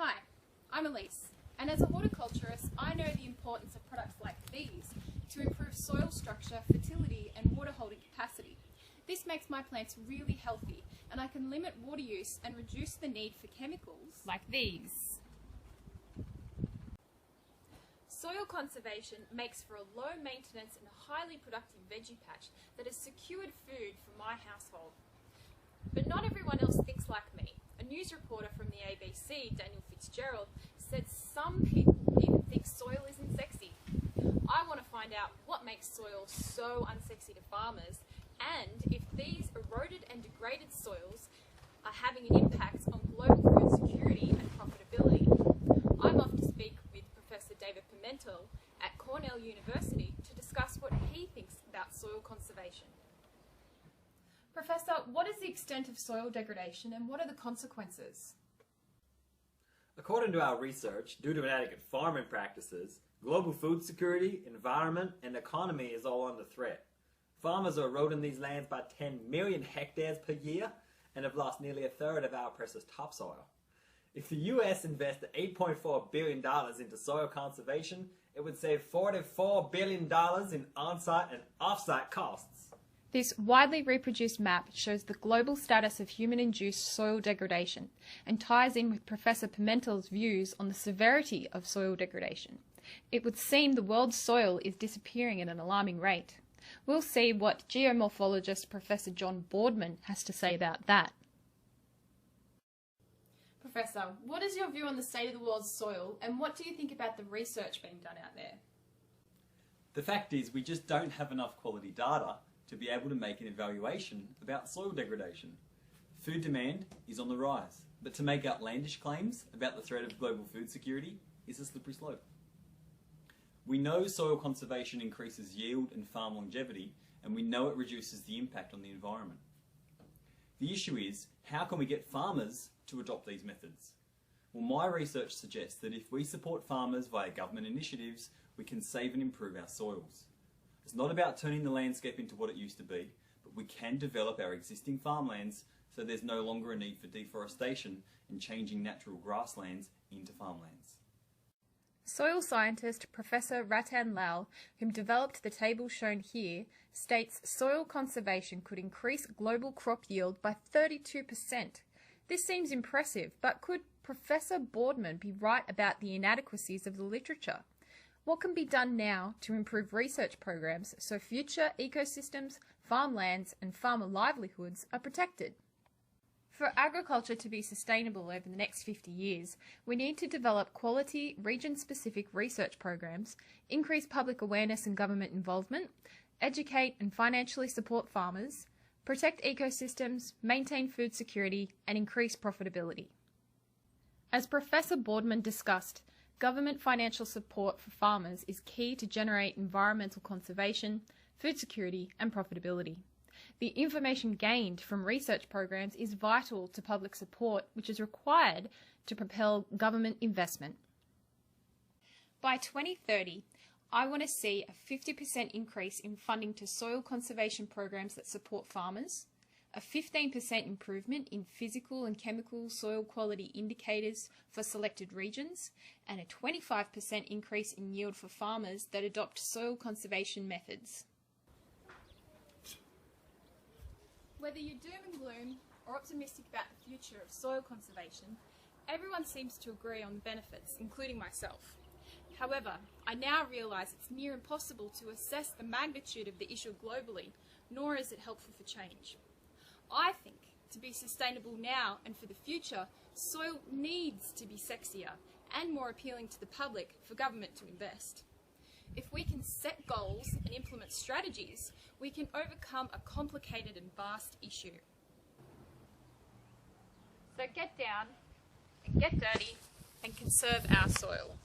Hi, I'm Elise, and as a horticulturist, I know the importance of products like these to improve soil structure, fertility, and water holding capacity. This makes my plants really healthy, and I can limit water use and reduce the need for chemicals like these. Soil conservation makes for a low maintenance and highly productive veggie patch that has secured food for my household. But not everyone else thinks like me. A news reporter from the ABC, Daniel Fitzgerald, said some people even think soil isn't sexy. I want to find out what makes soil so unsexy to farmers, and if these eroded and degraded soils are having an impact on global food security and profitability. I'm off to speak with Professor David Pimentel at Cornell University to discuss what he thinks about soil conservation. Professor, what is the extent of soil degradation and what are the consequences? According to our research, due to inadequate farming practices, global food security, environment, and economy is all under threat. Farmers are eroding these lands by 10 million hectares per year and have lost nearly a third of our precious topsoil. If the US invested $8.4 billion into soil conservation, it would save $44 billion in on-site and off-site costs. This widely reproduced map shows the global status of human-induced soil degradation and ties in with Professor Pimentel's views on the severity of soil degradation. It would seem the world's soil is disappearing at an alarming rate. We'll see what geomorphologist Professor John Boardman has to say about that. Professor, what is your view on the state of the world's soil and what do you think about the research being done out there? The fact is we just don't have enough quality data to be able to make an evaluation about soil degradation. Food demand is on the rise, but to make outlandish claims about the threat of global food security is a slippery slope. We know soil conservation increases yield and farm longevity, and we know it reduces the impact on the environment. The issue is, how can we get farmers to adopt these methods? Well, my research suggests that if we support farmers via government initiatives, we can save and improve our soils. It's not about turning the landscape into what it used to be, but we can develop our existing farmlands so there's no longer a need for deforestation and changing natural grasslands into farmlands. Soil scientist Professor Ratan Lal, whom developed the table shown here, states soil conservation could increase global crop yield by 32%. This seems impressive, but could Professor Boardman be right about the inadequacies of the literature? What can be done now to improve research programs so future ecosystems, farmlands and farmer livelihoods are protected? For agriculture to be sustainable over the next 50 years, we need to develop quality, region-specific research programs, increase public awareness and government involvement, educate and financially support farmers, protect ecosystems, maintain food security and increase profitability. As Professor Boardman discussed, government financial support for farmers is key to generate environmental conservation, food security and profitability. The information gained from research programs is vital to public support, which is required to propel government investment. By 2030, I want to see a 50% increase in funding to soil conservation programs that support farmers, a 15% improvement in physical and chemical soil quality indicators for selected regions, and a 25% increase in yield for farmers that adopt soil conservation methods. Whether you're doom and gloom or optimistic about the future of soil conservation, everyone seems to agree on the benefits, including myself. However, I now realise it's near impossible to assess the magnitude of the issue globally, nor is it helpful for change. I think to be sustainable now and for the future, soil needs to be sexier and more appealing to the public for government to invest. If we can set goals and implement strategies, we can overcome a complicated and vast issue. So get down and get dirty and conserve our soil.